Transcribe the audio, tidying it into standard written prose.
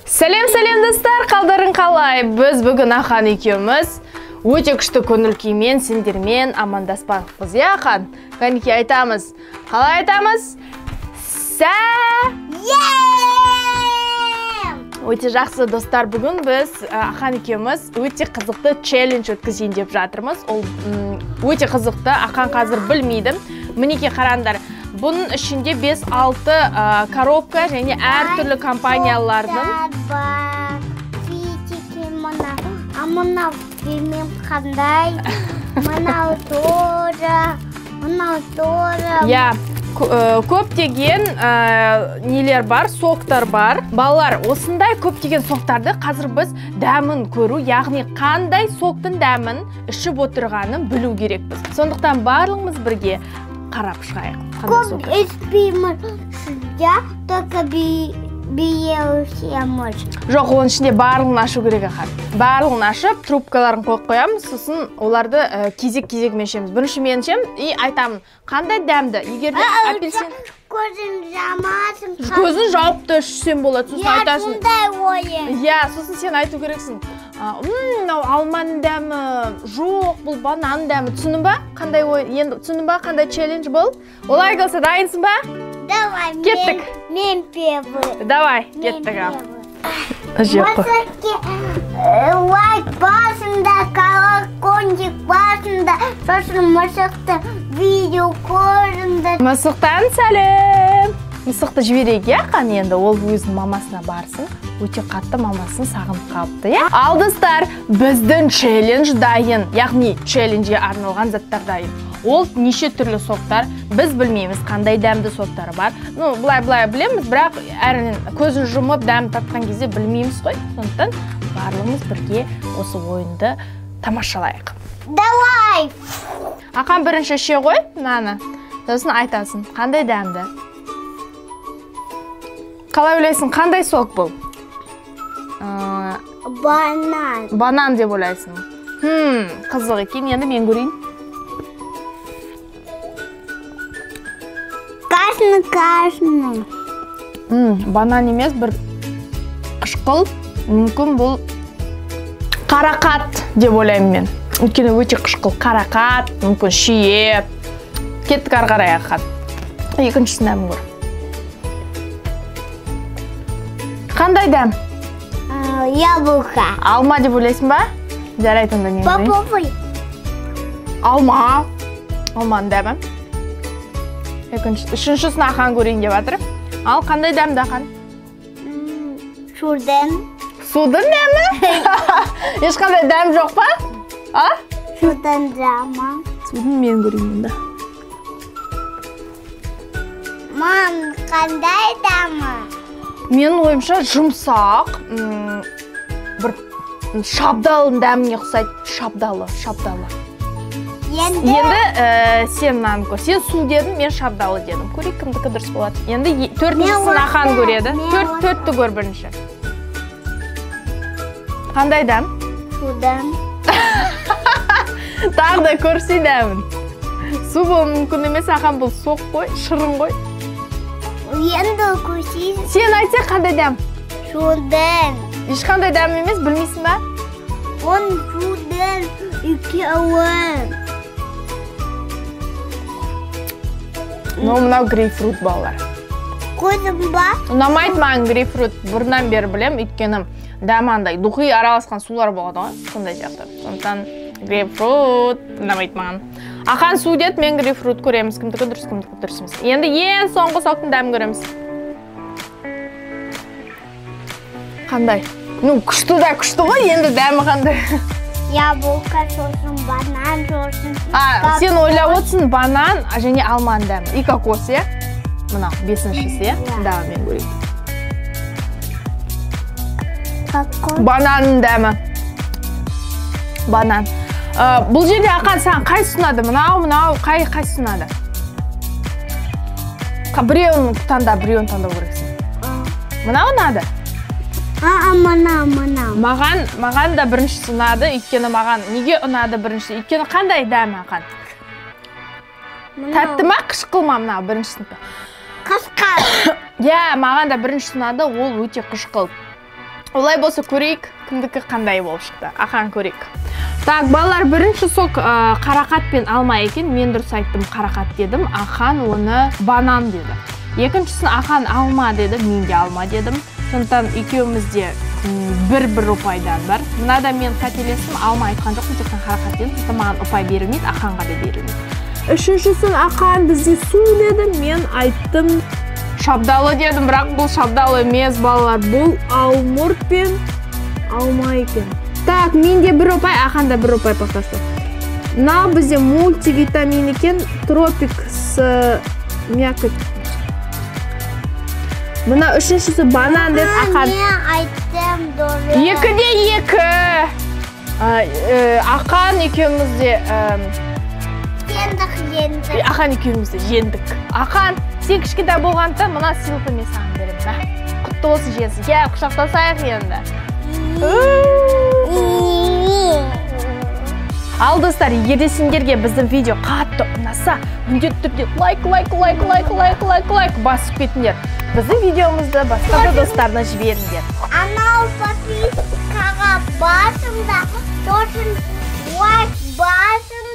Сәлем достар, қалдарың қалай? Біз бүгін Ахан екеуміз өте күшті көңіл күймен сендермен амандаспақпыз. Ахан, кәнеки айтамыз. Қалай айтамыз? Өте жақсы достар, бүгін біз Ахан екеуміз өте қызықты челлендж өткізейін деп жатырмыз. Ол өте қызықты, Ахан қазір білмейді. Мінеке қараңдар. Бұның ішінде 5-6 коробка және әртүрлі компаниялардың Мынау білмем қандай, мынау торы. Көптеген нелер бар, соктар бар. Балалар, осындай көптеген соктарды қазір біз дәмін көру, яғни қандай соктың дәмін ішіп отырғанын білу керекпіз. Сондықтан барлығымыз бірге қарап шығайық. Көп ішпеймін сізде, только биелсеміз. Жоқ, оның ішінде барлығын ашу керек ақан. Барлығын ашып, трубкаларын қойып қоямыз, сосын оларды кезек-кезегімен ішеміз. Бірінші мен ішемін и айтамын, қандай дәмді? Егер де апельсин... Көзін жамасын. Көзін жауып та ішсем болады, сосын айтасың. Я сосын сен айту керексің. Алманың дәмі жоқ, бұл банан дәмі. Түсінің ба? Қандай ой, енді түсінің ба? Қандай челлендж бұл? Олай қалса, дайынсың ба? Давай, кеттік. Мен первый. Давай, кеттік. Лайк басында, колокольчик басында, сосын мысықты видео көріңдер. Мысықтан сәлем. Мысықты жіберейік, Ақан енді ол өзінің мамасына барсын. Өте қатты мамасын сағынып қалыпты, я? Ал достар, біздің челлендж дайын, яғни челленджге арналған заттар дайын. Ол неше түрлі соктар, біз білмейміз қандай дәмді соктары бар. Бұлай білеміз, бірақ әрінен көзін жұмып дәм татқан кезде білмейміз ғой. Сондықтан барлығымыз бірге осы ойынды тамашалайық. Давай! Ақан бірінші ше ғой, мынаны. Сосын айтасың, қандай дәмді? Қалай ойлайсың, қандай сок бұл? Банан. Банан деп ойлайсың. Қызық екен, енді мен көрейін. Қашны. Банан емес, бір қышқыл, мүмкін бұл қарақат деп ойлаймын мен. Өйткені өте қышқыл, қарақат, мүмкін шие. Кеттік ары қарай Ақан. Екіншісін дәмін көр. Қандай дәм? Яблоко. Алма деп ойлайсың ба? Жарайтын да не көрейін. Попробуй. Алма. Алманың дәмі. Үшіншісін Ақан көрейін деп жатыр. Ал қандай дәмді Ақан? Судың. Судың дәмі? Ешқандай дәм жоқ па? Судың дәмі. Судың мен көрейін енді. Мам, қандай дәмі? Менің ойымша жұмсақ, бір шабдалының дәміне ұқсайды. Шабдалы. Енді сен мынаны көр. Сен су дедің, мен шабдалы дедім. Көрейік, кімдікі дұрыс болады. Енді төртіншісін Ақан көреді. Төртті көр бірінші. Қандай дәм? Судан. Тағы да көрсей дәмін. Су бұл мүмкін емес, Ақан бұл соқ қой, шырын қой. Енді көрсейсің. Сен айтсе қандай дәм? Судан. Ешқандай дәм емес, білмейсің ба? Он судан екеуі. Мынау грейпфрут балалар. Көзім ба? Ұнамайды маған грейпфрут, бұрыннан бері білем, өйткені дәмандай, дұқи араласқан сулар болады ғой, сондай жақты. Сондықтан грейпфрут ұнамайды маған. Ақан су деді, мен грейпфрут көреміз, кімдікі дұрыс, кімдікі дұрыс емес. Енді ең соңғы соқтың дәмін көреміз. Қандай? Күшті да күшті ғой, енді дәмі қандай? Яблоко сосын, банан сосын. Сен ойлап отырсың банан және алманың дәмі. И кокос, е? Мынау, бесіншісі, е? Да, мен көрейін. Кокос. Бананның дәмі. Банан. Бұл жерде Ақан саған қай сұнады? Мынау, қай сұнады? Біреуін таңда көрексің. Мынау ұнады? Мынау. Маған да бірінші ұнады, өйткені маған неге ұнады бірінші? Өйткені қандай дәмі Ақан? Тәтті ма, қышқыл ма мынау біріншісінікі? Қышқыл. Я, маған да бірінші ұнады, ол өте қышқыл. Олай болса көрейік, кімдікі қандай болып шықты. Ақан көрейік. Так, балалар, бірінші сол қарақат пен алма екен. Мен дұрыс айттым, қарақат дедім. Ақан оны банан деді. Екіншісін Ақан алма деді, мен де алма дедім. Сондықтан екеумізде бір ұпайдан бар. Мынада мен қателестім, алма айтқан жоқпын, тек қарақат дедім. Сондықтан маған ұпай берілмейді, Ақанға да берілмейді. Үшіншісін Ақан бізде су деді, мен айттым шабдалы дедім, бірақ бұл шабдалы емес, балалар. Бұл алмұрт пен алма екен. Так, менде бір ұпай, Ақанда бір ұпай тоқташы. Мынау бізде мультивитамин екен, тропикс мякоть. Мына үшіншісі банан деп Ақан. Мен айттым дұрыс. 2-2. Ақан екеумізде Жеңдік. Ақан екеумізде жеңдік. Ақан, сен кішкентай болғанда мына сыйлықты мен саған беремін. Құтты болсын жеңсің. Кел, құшақтасайық енді. Ал достар, егер де сендерге біздің видео қатты ұнаса, міндетті түрде лайк басып кетіңдер. Біздің видеомызды басқа да достарына жіберіңдер. Анау подпискаға басыңда, сосын лайк басыңда.